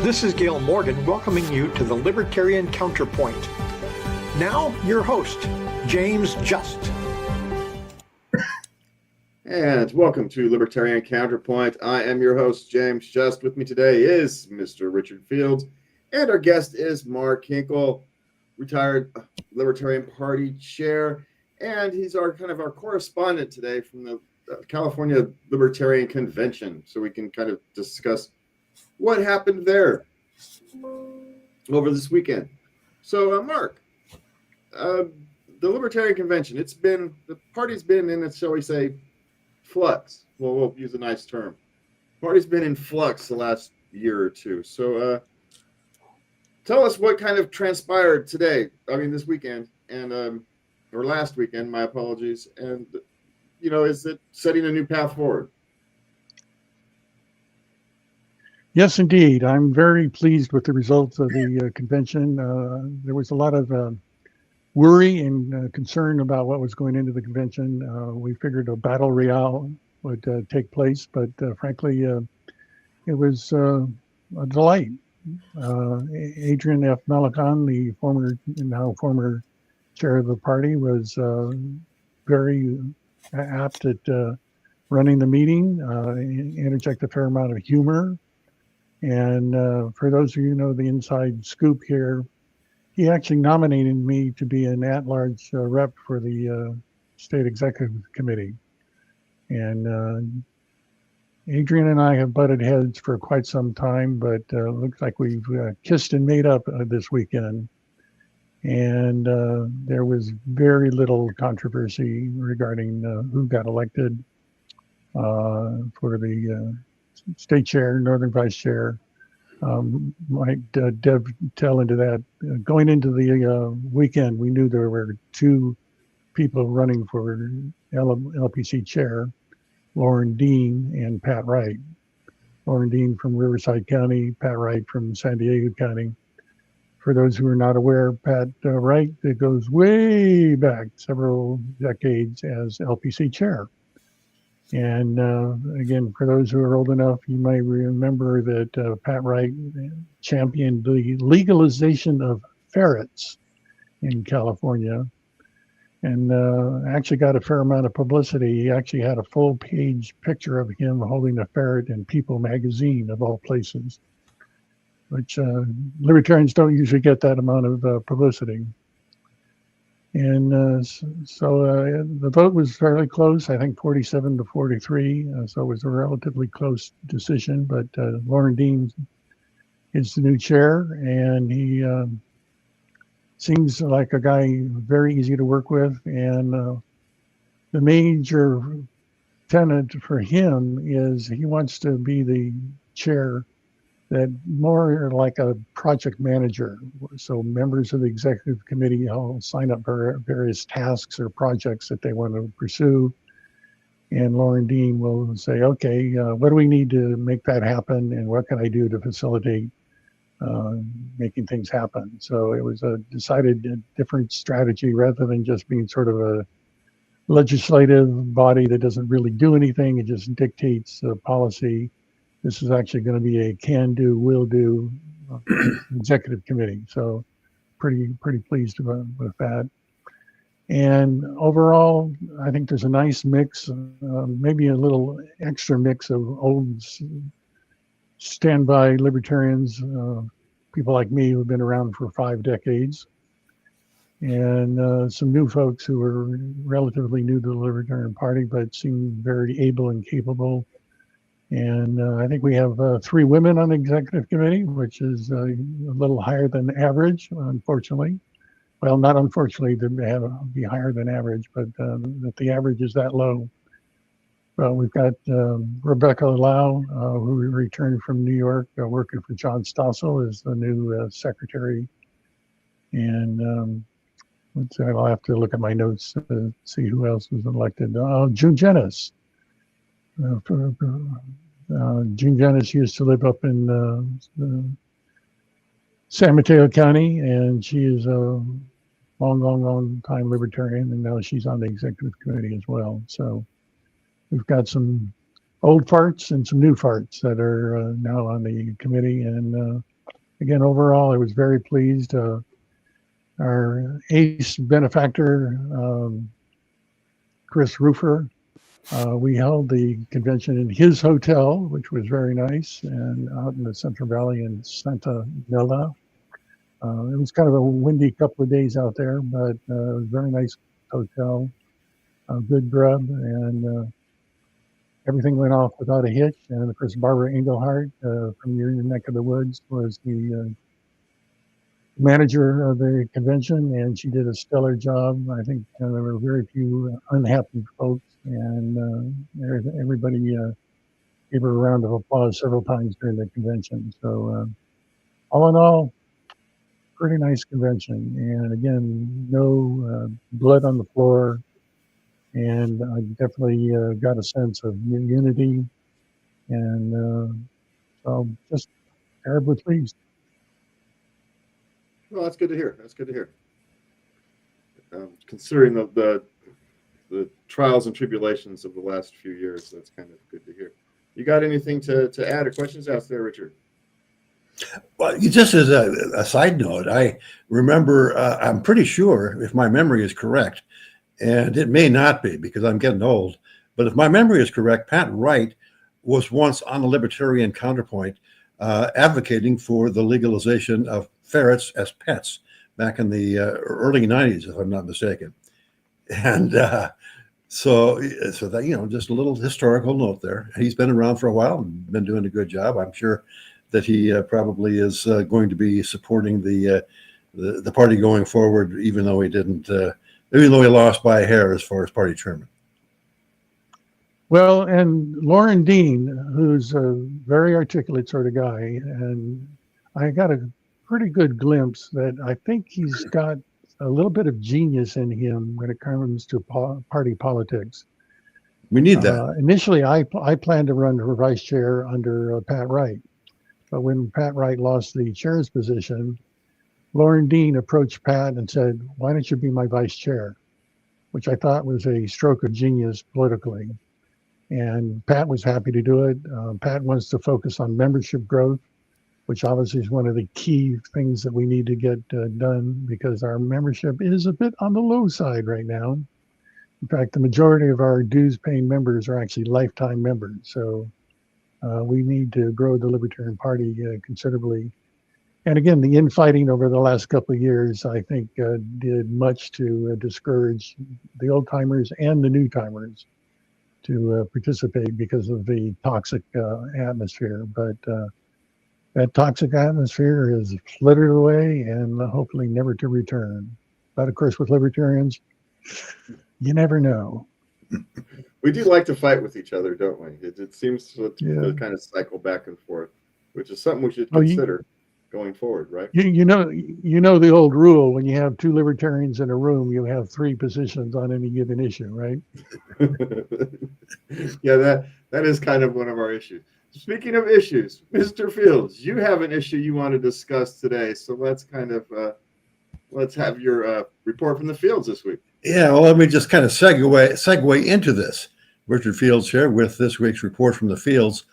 This is Gail Morgan welcoming you to the Libertarian Counterpoint. Now, your host, James Just. And welcome to Libertarian Counterpoint. I am your host, James Just. With me today is Mr. Richard Fields, and our guest is Mark Hinkle, retired Libertarian Party chair, and he's our correspondent today from the California Libertarian Convention, so we can kind of discuss what happened there over this weekend. So, Mark, the Libertarian Convention, the party's been in its, shall we say, flux. Well, we'll use a nice term. The party's been in flux the last year or two. So, tell us what kind of transpired this weekend, and or last weekend, my apologies, and is it setting a new path forward? Yes, indeed. I'm very pleased with the results of the convention. There was a lot of worry and concern about what was going into the convention. We figured a battle royale would take place, but frankly, it was a delight. Adrian F. Malakon, the now former chair of the party, was very apt at running the meeting, interject a fair amount of humor. And for those of you who know the inside scoop here, he actually nominated me to be an at-large rep for the state executive committee. And Adrian and I have butted heads for quite some time, but looks like we've kissed and made up this weekend. And there was very little controversy regarding who got elected for the state chair, northern vice chair. Might dovetail into that. Going into the weekend, we knew there were two people running for LPC chair, Lauren Dean and Pat Wright. Lauren Dean from Riverside County, Pat Wright from San Diego County. For those who are not aware, Pat Wright, it goes way back several decades as LPC chair. And again, for those who are old enough, you might remember that Pat Wright championed the legalization of ferrets in California, and actually got a fair amount of publicity. He actually had a full-page picture of him holding a ferret in People magazine, of all places, which libertarians don't usually get that amount of publicity. And so the vote was fairly close, I think 47 to 43. So it was a relatively close decision, but Lauren Dean is the new chair, and he seems like a guy very easy to work with. And the major tenet for him is he wants to be the chair that more like a project manager. So members of the executive committee all sign up for various tasks or projects that they want to pursue. And Lauren Dean will say, okay, what do we need to make that happen? And what can I do to facilitate making things happen? So it was a decided different strategy rather than just being sort of a legislative body that doesn't really do anything. It just dictates policy. This is actually going to be a can-do, will-do executive committee. So pretty pleased with that. And overall, I think there's a nice mix, maybe a little extra mix of old standby libertarians, people like me who've been around for 5 decades, and some new folks who are relatively new to the Libertarian Party, but seem very able and capable. And I think we have 3 women on the executive committee, which is a little higher than average, unfortunately. Well, not unfortunately, to be higher than average, but that the average is that low. Well, we've got Rebecca Lau, who returned from New York, working for John Stossel as the new secretary. And let's see, I'll have to look at my notes to see who else was elected. June Jennis. June Jennis used to live up in San Mateo County, and she is a long time libertarian, and now she's on the executive committee as well. So we've got some old farts and some new farts that are now on the committee, and again, overall, I was very pleased. Our ace benefactor, Chris Roofer, we held the convention in his hotel, which was very nice, and out in the Central Valley in Santa Mila. It was kind of a windy couple of days out there, but it was a very nice hotel, good grub, and everything went off without a hitch. And of course, Barbara Engelhardt from your neck of the woods was the manager of the convention, and she did a stellar job. I think there were very few unhappy folks, and everybody gave her a round of applause several times during the convention. So all in all, pretty nice convention. And again, no blood on the floor, and I definitely got a sense of unity, and so just terribly pleased. Well, that's good to hear. That's good to hear. Considering the trials and tribulations of the last few years, that's kind of good to hear. You got anything to add or questions out there, Richard? Well, just as a side note, I remember, I'm pretty sure, if my memory is correct, and it may not be because I'm getting old, but if my memory is correct, Pat Wright was once on the Libertarian Counterpoint advocating for the legalization of ferrets as pets back in the early 90s, if I'm not mistaken. And so that, just a little historical note there. He's been around for a while and been doing a good job. I'm sure that he probably is going to be supporting the party going forward, even though he lost by a hair as far as party chairman. Well, and Lauren Dean, who's a very articulate sort of guy, and I got a pretty good glimpse that I think he's got a little bit of genius in him when it comes to party politics. We need that. Initially, I planned to run for vice chair under Pat Wright, but when Pat Wright lost the chair's position, Lauren Dean approached Pat and said, "Why don't you be my vice chair?" Which I thought was a stroke of genius politically. And Pat was happy to do it. Pat wants to focus on membership growth, which obviously is one of the key things that we need to get done, because our membership is a bit on the low side right now. In fact, the majority of our dues paying members are actually lifetime members. So we need to grow the Libertarian Party considerably. And again, the infighting over the last couple of years, I think, did much to discourage the old timers and the new timers to participate because of the toxic atmosphere. But that toxic atmosphere is flittered away and hopefully never to return. But of course, with libertarians, you never know. We do like to fight with each other, don't we? It seems to kind of cycle back and forth, which is something we should consider going forward, right? You know the old rule: when you have two libertarians in a room, you have three positions on any given issue, right? Yeah, that is kind of one of our issues. Speaking of issues, Mr. Fields, you have an issue you want to discuss today, so let's have your report from the fields this week. Yeah, well, let me just kind of segue into this. Richard Fields here with this week's report from the fields.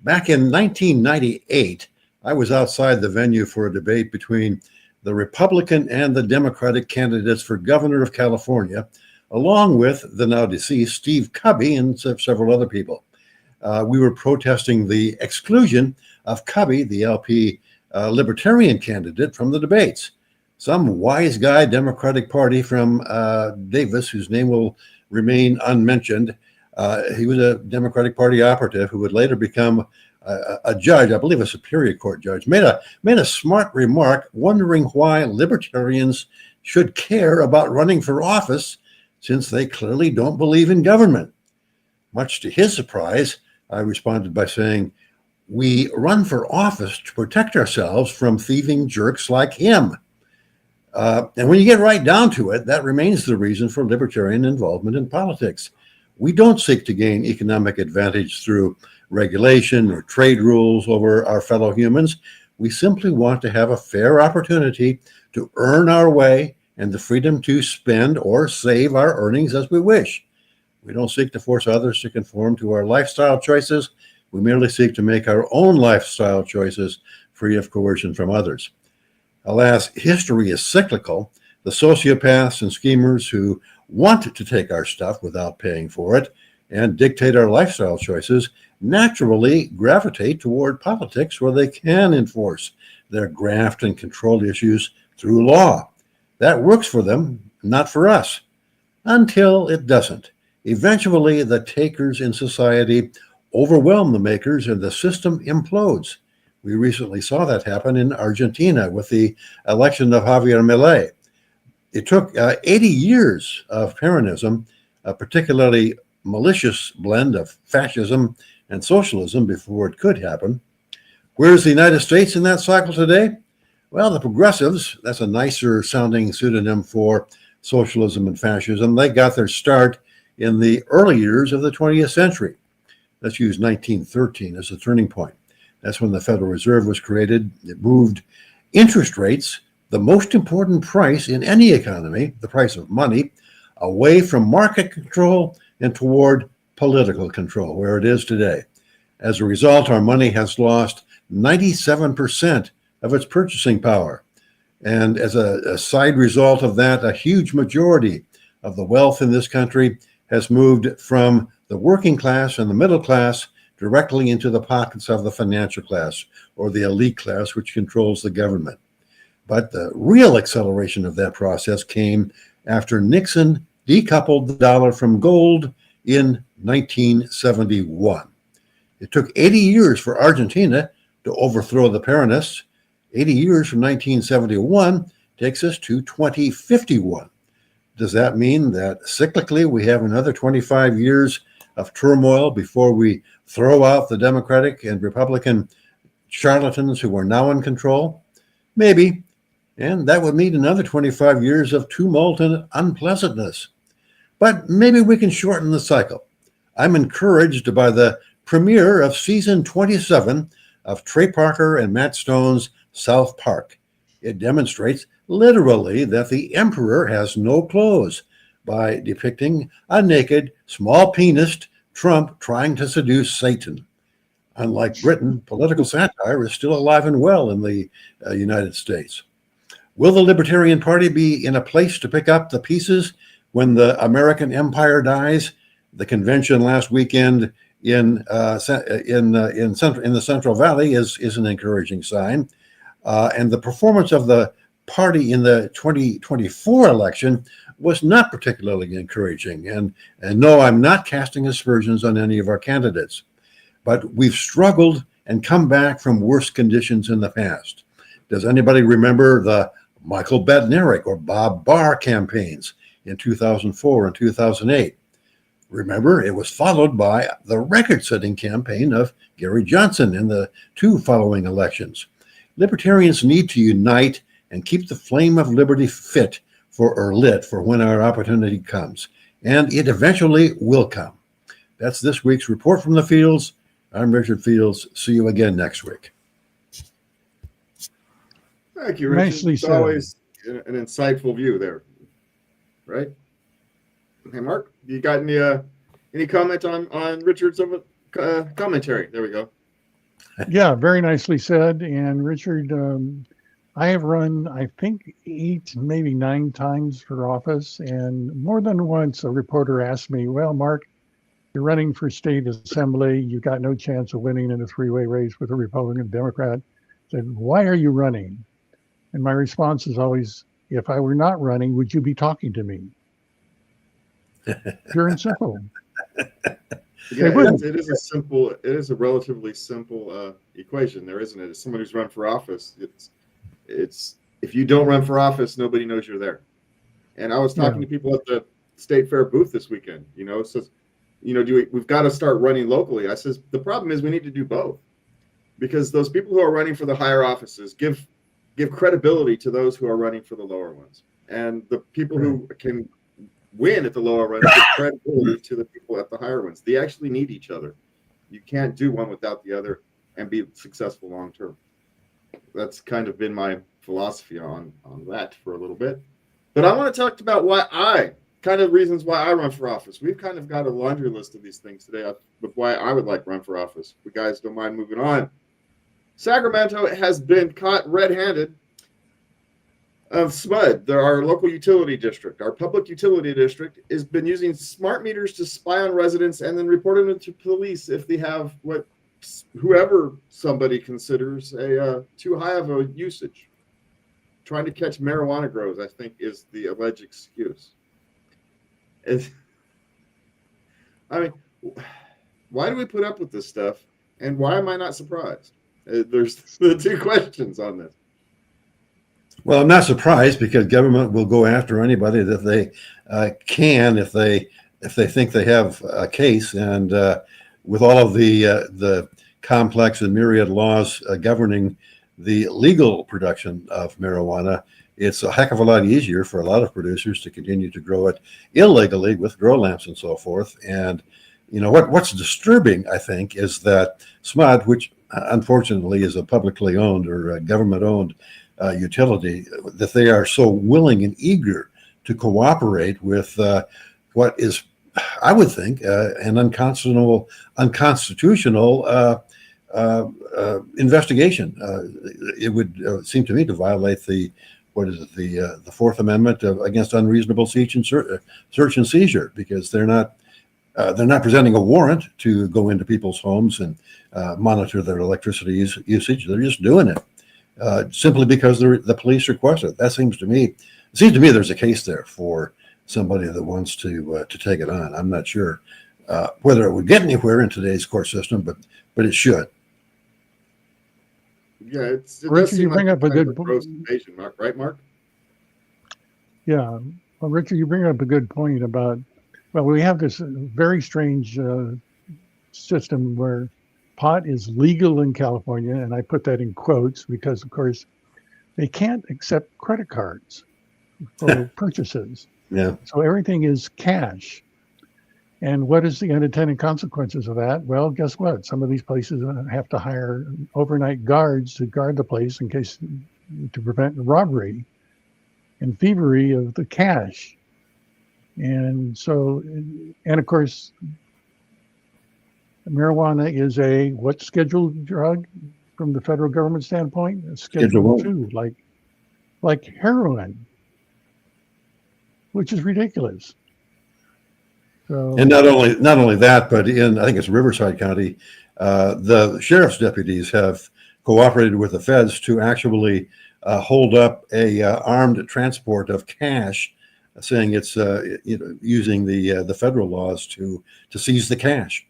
Back in 1998, I was outside the venue for a debate between the Republican and the Democratic candidates for governor of California, along with the now deceased Steve Cubby and several other people. We were protesting the exclusion of Cubby, the LP Libertarian candidate, from the debates. Some wise guy Democratic Party from Davis, whose name will remain unmentioned, he was a Democratic Party operative who would later become a judge, I believe a Superior Court judge, made a smart remark wondering why libertarians should care about running for office since they clearly don't believe in government. Much to his surprise, I responded by saying, "We run for office to protect ourselves from thieving jerks like him." And when you get right down to it, that remains the reason for libertarian involvement in politics. We don't seek to gain economic advantage through regulation or trade rules over our fellow humans. We simply want to have a fair opportunity to earn our way and the freedom to spend or save our earnings as we wish. We don't seek to force others to conform to our lifestyle choices. We merely seek to make our own lifestyle choices free of coercion from others. Alas, history is cyclical. The sociopaths and schemers who want to take our stuff without paying for it and dictate our lifestyle choices naturally gravitate toward politics where they can enforce their graft and control issues through law. That works for them, not for us, until it doesn't. Eventually, the takers in society overwhelm the makers and the system implodes. We recently saw that happen in Argentina with the election of Javier Milei. It took 80 years of Peronism, a particularly malicious blend of fascism and socialism, before it could happen. Where's the United States in that cycle today? Well, the progressives, that's a nicer sounding pseudonym for socialism and fascism, they got their start in the early years of the 20th century. Let's use 1913 as a turning point. That's when the Federal Reserve was created. It moved interest rates, the most important price in any economy, the price of money, away from market control and toward political control, where it is today. As a result, our money has lost 97% of its purchasing power. And as a side result of that, a huge majority of the wealth in this country has moved from the working class and the middle class directly into the pockets of the financial class or the elite class, which controls the government. But the real acceleration of that process came after Nixon decoupled the dollar from gold in 1971. It took 80 years for Argentina to overthrow the Peronists. 80 years from 1971 takes us to 2051. Does that mean that cyclically we have another 25 years of turmoil before we throw out the Democratic and Republican charlatans who are now in control? Maybe. And that would mean another 25 years of tumult and unpleasantness. But maybe we can shorten the cycle. I'm encouraged by the premiere of season 27 of Trey Parker and Matt Stone's South Park. It demonstrates literally that the emperor has no clothes by depicting a naked, small-penised Trump trying to seduce Satan. Unlike Britain, political satire is still alive and well in the United States. Will the Libertarian Party be in a place to pick up the pieces when the American empire dies? The convention last weekend in the Central Valley is an encouraging sign. And the performance of the party in the 2024 election was not particularly encouraging. And no, I'm not casting aspersions on any of our candidates, but we've struggled and come back from worse conditions in the past. Does anybody remember the Michael Badnarik or Bob Barr campaigns in 2004 and 2008? Remember, it was followed by the record-setting campaign of Gary Johnson in the two following elections. Libertarians need to unite and keep the flame of liberty lit for when our opportunity comes. And it eventually will come. That's this week's Report from the Fields. I'm Richard Fields. See you again next week. Thank you, Richard. Nicely it's said. Always an insightful view there, right? Hey, Mark, you got any comment on Richard's commentary? There we go. Yeah, very nicely said. And Richard, I have run, I think, 8, maybe 9 times for office. And more than once, a reporter asked me, well, Mark, you're running for state assembly. You've got no chance of winning in a 3-way race with a Republican and Democrat. I said, why are you running? And my response is always, if I were not running, would you be talking to me? Pure and simple. Yeah, it is a relatively simple equation there, isn't it? As someone who's run for office, it's if you don't run for office, nobody knows you're there. And I was talking to people at the State Fair booth this weekend. It says, we've got to start running locally. I says the problem is we need to do both, because those people who are running for the higher offices give credibility to those who are running for the lower ones, and the people who can win at the lower runs give credibility to the people at the higher ones. They actually need each other. You can't do one without the other and be successful long term. That's kind of been my philosophy on that for a little bit. But I want to talk about reasons why I run for office. We've kind of got a laundry list of these things today of why I would like to run for office. If you guys don't mind moving on. Sacramento has been caught red-handed of SMUD. Our local utility district, our public utility district, has been using smart meters to spy on residents and then reporting it to police if they have whoever somebody considers a too high of a usage. Trying to catch marijuana grows, I think, is the alleged excuse. I mean, why do we put up with this stuff, and why am I not surprised? There's the two questions on this. Well, I'm not surprised because government will go after anybody that they can if they think they have a case, and with all of the complex and myriad laws governing the legal production of marijuana, it's a heck of a lot easier for a lot of producers to continue to grow it illegally with grow lamps and so forth. And what's disturbing, I think, is that SMUD, which unfortunately is a publicly owned or government-owned utility, that they are so willing and eager to cooperate with what is, I would think, an unconstitutional investigation. It would seem to me to violate the Fourth Amendment against unreasonable search and seizure, because they're not presenting a warrant to go into people's homes and monitor their electricity usage. They're just doing it simply because the police request it. That seems to me there's a case there for somebody that wants to take it on. I'm not sure whether it would get anywhere in today's court system, but it should. Yeah, Richard, you bring up a good point, Mark, right, Mark? Yeah, well, Richard, you bring up a good point about, well, we have this very strange system where pot is legal in California, and I put that in quotes because, of course, they can't accept credit cards for purchases. Yeah. So everything is cash. And what is the unintended consequences of that? Well, guess what? Some of these places have to hire overnight guards to guard the place to prevent robbery and thievery of the cash. And so, and of course, marijuana is what scheduled drug from the federal government standpoint? Schedule 2, like heroin, which is ridiculous. So, and not only that, but in, I think it's Riverside County, the sheriff's deputies have cooperated with the feds to actually hold up a armed transport of cash, saying it's using the federal laws to seize the cash.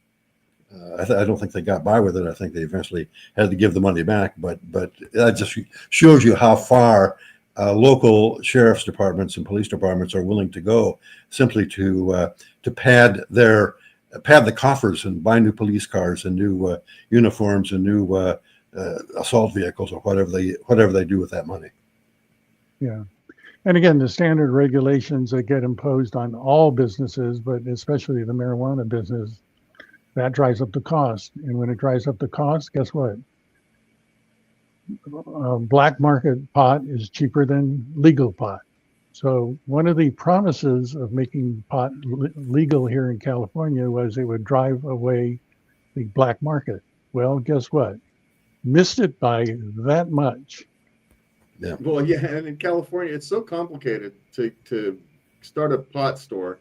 I don't think they got by with it. I think they eventually had to give the money back. But that just shows you how far local sheriff's departments and police departments are willing to go, simply to pad the coffers and buy new police cars and new uniforms and new assault vehicles, or whatever they do with that money. Yeah. And again, the standard regulations that get imposed on all businesses, but especially the marijuana business, that drives up the cost. And when it drives up the cost, guess what? Black market pot is cheaper than legal pot. So one of the promises of making pot legal here in California was it would drive away the black market. Well, guess what? Missed it by that much. Yeah. Well, yeah, and in California, it's so complicated to start a pot store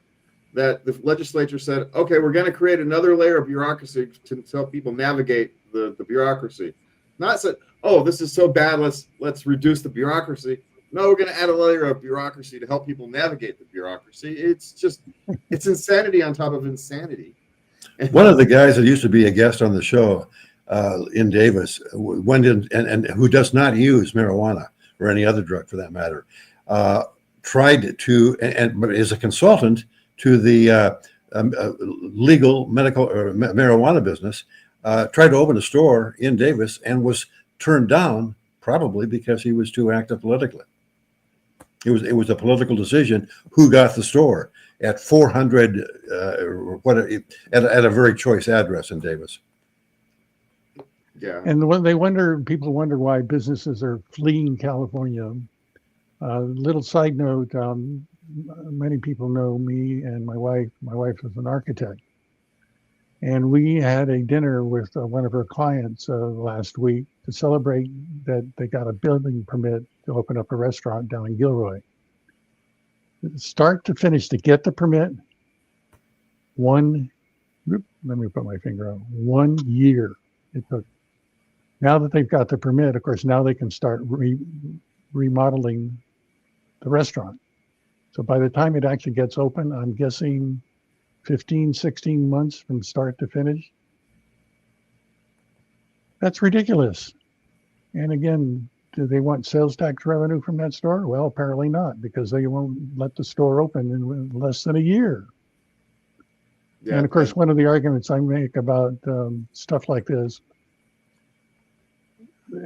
that the legislature said, okay, we're going to create another layer of bureaucracy to help people navigate the bureaucracy. Not said, oh, this is so bad, let's reduce the bureaucracy. No, we're going to add a layer of bureaucracy to help people navigate the bureaucracy. It's insanity on top of insanity. One of the guys that used to be a guest on the show in Davis went in and who does not use marijuana or any other drug for that matter, tried to, but is a consultant to the legal medical or marijuana business, tried to open a store in Davis and was turned down, probably because he was too active politically. It was a political decision who got the store at 400 at a very choice address in Davis. Yeah. And when people wonder why businesses are fleeing California. Little side note, many people know me and my wife. My wife is an architect. And we had a dinner with one of our clients last week to celebrate that they got a building permit to open up a restaurant down in Gilroy. Start to finish to get the permit, let me put my finger on 1 year it took. Now that they've got the permit, of course, now they can start remodeling the restaurant. So by the time it actually gets open, I'm guessing 15, 16 months from start to finish. That's ridiculous. And again, do they want sales tax revenue from that store? Well, apparently not, because they won't let the store open in less than a year. Yeah, and of course, one of the arguments I make about stuff like this,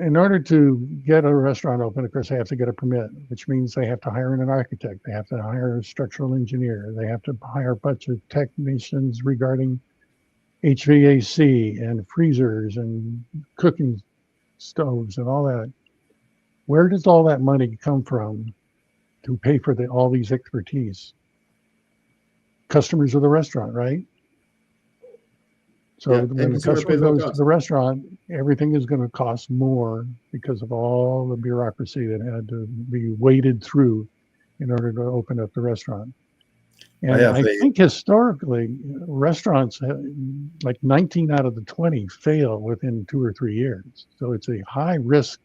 in order to get a restaurant open, of course, they have to get a permit, which means they have to hire an architect. They have to hire a structural engineer. They have to hire a bunch of technicians regarding HVAC and freezers and cooking stoves and all that. Where does all that money come from to pay for all these expertise? Customers of the restaurant, right? So when the customer goes to the restaurant, everything is going to cost more because of all the bureaucracy that had to be waded through in order to open up the restaurant. And I think historically, restaurants, like 19 out of the 20 fail within 2 or 3 years. So it's a high risk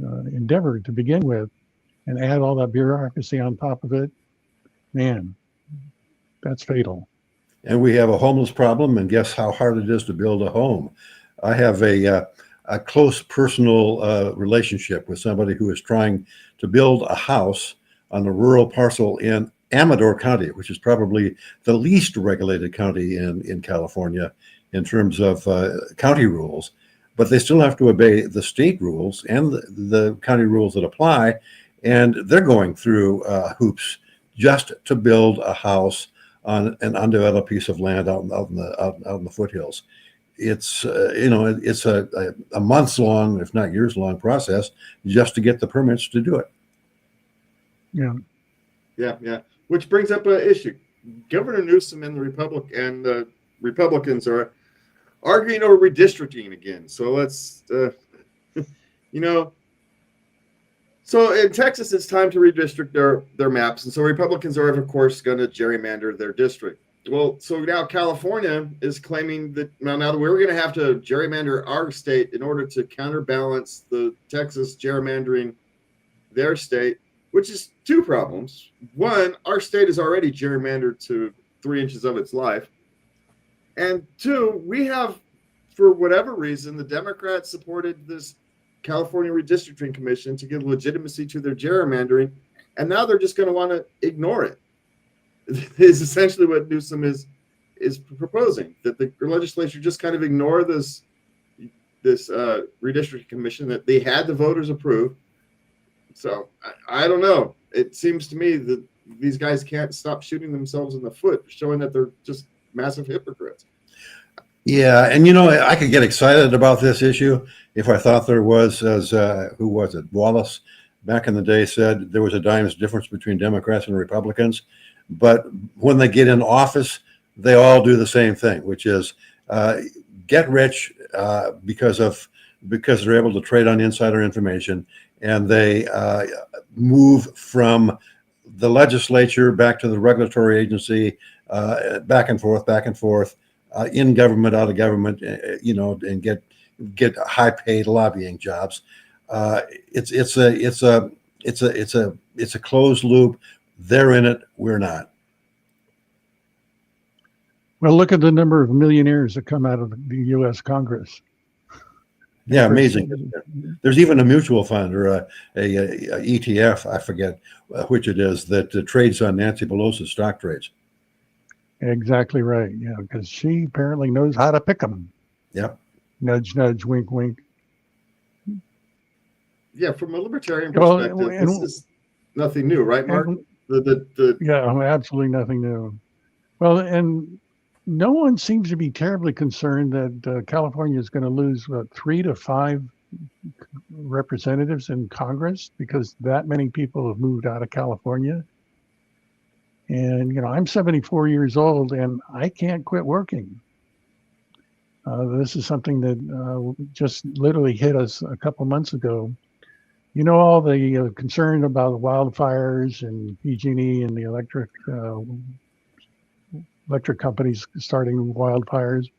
endeavor to begin with, and add all that bureaucracy on top of it. Man, that's fatal. And we have a homeless problem, and guess how hard it is to build a home. I have a close personal relationship with somebody who is trying to build a house on a rural parcel in Amador County, which is probably the least regulated county in California in terms of county rules. But they still have to obey the state rules and the county rules that apply. And they're going through hoops just to build a house on an undeveloped piece of land out in the foothills. It's it's a months long, if not years long, process just to get the permits to do it. Yeah. Which brings up an issue. Governor Newsom and the Republicans are arguing over redistricting again. So let's, So in Texas, it's time to redistrict their maps. And so Republicans are, of course, going to gerrymander their district. Well, so now California is claiming that now that we're going to have to gerrymander our state in order to counterbalance the Texas gerrymandering their state, which is two problems. One, our state is already gerrymandered to 3 inches of its life. And two, we have, for whatever reason, the Democrats supported this California Redistricting Commission to give legitimacy to their gerrymandering, and now they're just going to want to ignore it. Is essentially what Newsom is proposing, that the legislature just kind of ignore this redistricting commission that they had the voters approve. So I don't know. It seems to me that these guys can't stop shooting themselves in the foot, showing that they're just massive hypocrites. Yeah, and I could get excited about this issue if I thought there was, as who was it, Wallace back in the day said there was a dime's difference between Democrats and Republicans. But when they get in office, they all do the same thing, which is get rich because they're able to trade on insider information, and they move from the legislature back to the regulatory agency, back and forth, in government, out of government, and get high-paid lobbying jobs. It's a closed loop. They're in it. We're not. Well, look at the number of millionaires that come out of the U.S. Congress. Yeah, amazing. There's even a mutual fund or a ETF, I forget which it is, that trades on Nancy Pelosi's stock trades. Exactly right. Yeah, because she apparently knows how to pick them. Yep. Nudge, nudge, wink, wink. Yeah, from a libertarian perspective, this is nothing new, right, Mark? Yeah, absolutely nothing new. Well, and no one seems to be terribly concerned that California is going to lose 3 to 5 representatives in Congress because that many people have moved out of California. And, I'm 74 years old and I can't quit working. This is something that just literally hit us a couple months ago. All the concern about wildfires and PG&E and the electric companies starting wildfires.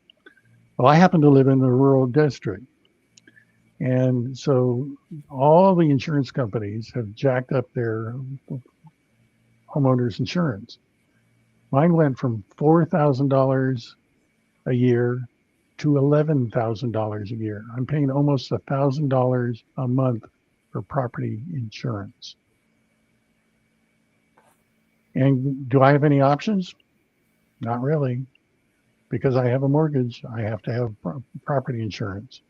Well, I happen to live in a rural district. And so all the insurance companies have jacked up their homeowners insurance. Mine went from $4,000 a year to $11,000 a year. I'm paying almost $1,000 a month for property insurance. And do I have any options? Not really. Because I have a mortgage, I have to have property insurance.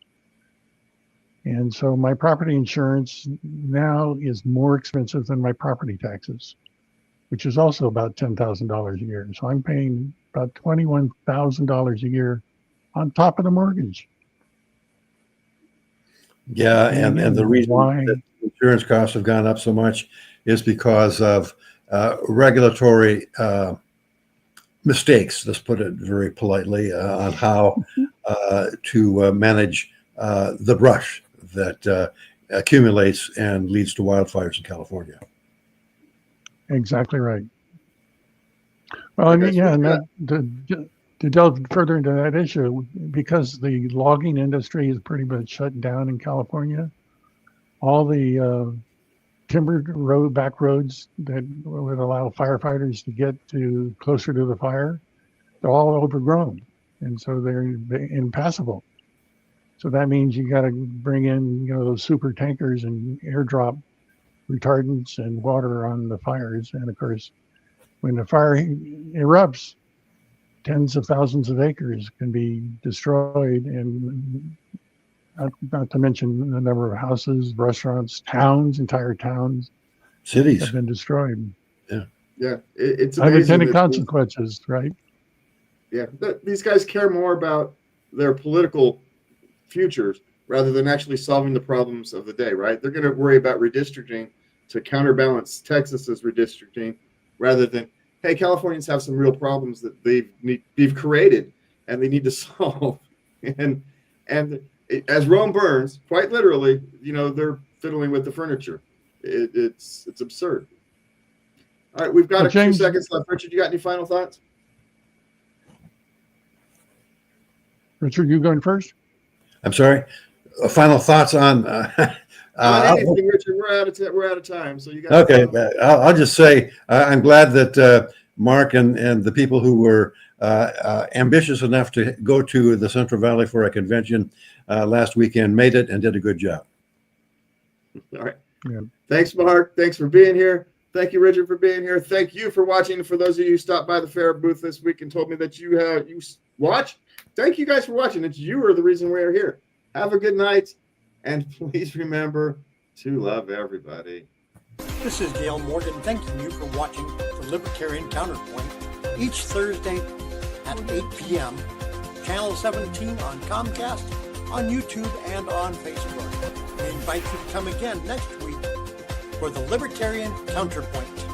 And so my property insurance now is more expensive than my property taxes, which is also about $10,000 a year. So I'm paying about $21,000 a year on top of the mortgage. Yeah, and the reason that insurance costs have gone up so much is because of regulatory mistakes, let's put it very politely, on how to manage the brush that accumulates and leads to wildfires in California. Exactly right. Well, and to delve further into that issue, because the logging industry is pretty much shut down in California, all the timbered back roads that would allow firefighters to get to closer to the fire, they're all overgrown, and so they're impassable. So that means you got to bring in, those super tankers and airdrop retardants and water on the fires. And of course, when the fire erupts, tens of thousands of acres can be destroyed, and not to mention the number of houses, restaurants, towns, entire towns, cities have been destroyed. Yeah, it's amazing. Unintended consequences, right? Yeah, these guys care more about their political futures rather than actually solving the problems of the day, right? They're going to worry about redistricting to counterbalance Texas's redistricting rather than, hey, Californians have some real problems that they've created and they need to solve. And as Rome burns, quite literally, they're fiddling with the furniture. It's absurd. All right, we've got a few seconds left. Richard, you got any final thoughts? Richard, you going first? I'm sorry. Final thoughts on anything, Richard. We're out of time. So you got. Okay, I'll just say I'm glad that Mark and the people who were ambitious enough to go to the Central Valley for a convention last weekend made it and did a good job. All right. Yeah. Thanks, Mark. Thanks for being here. Thank you, Richard, for being here. Thank you for watching. For those of you who stopped by the fair booth this week and told me that you watch, thank you guys for watching. You are the reason we're here. Have a good night, and please remember to love everybody. This is Dale Morgan thanking you for watching the Libertarian Counterpoint each Thursday at 8 p.m. Channel 17 on Comcast, on YouTube, and on Facebook. We invite you to come again next week for the Libertarian Counterpoint.